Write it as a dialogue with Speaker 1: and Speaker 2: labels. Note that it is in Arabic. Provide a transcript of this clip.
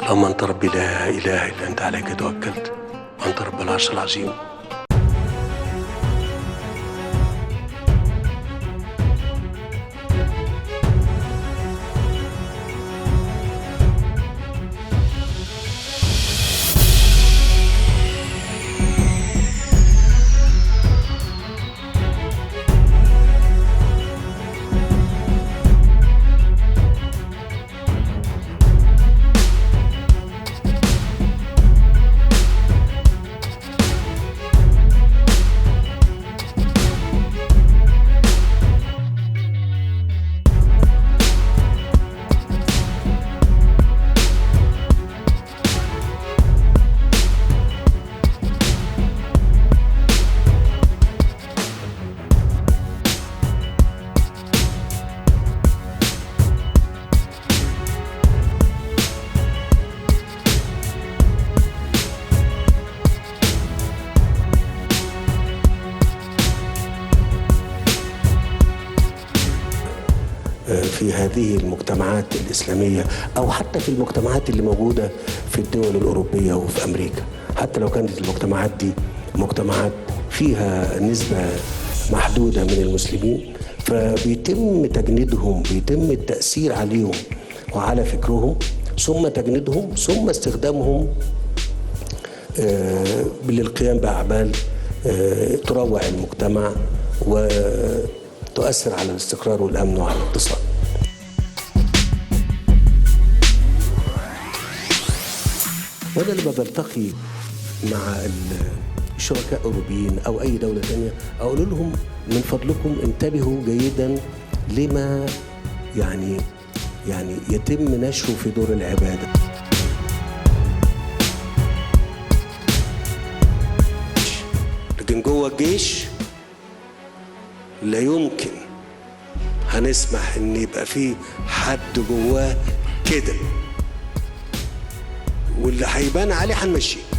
Speaker 1: اللهم أنت ربي لا إله إلا أنت عليك توكلت وأنت رب العرش العظيم. في هذه المجتمعات الإسلامية أو حتى في المجتمعات اللي موجودة في الدول الأوروبية وفي أمريكا، حتى لو كانت المجتمعات دي مجتمعات فيها نسبة محدودة من المسلمين، فبيتم تجنيدهم، بيتم التأثير عليهم وعلى فكرهم، ثم تجنيدهم، ثم استخدامهم للقيام بأعمال تروع المجتمع وتؤثر على الاستقرار والأمن وعلى الاقتصاد. وأنا لما بلتقي مع الشركاء الأوروبيين أو أي دولة تانية أقول لهم من فضلكم انتبهوا جيدا لما يعني يتم نشره في دور العبادة. لكن جوه الجيش لا يمكن هنسمح ان يبقى فيه حد جواه كده، واللي هيبان عليه هنمشيه.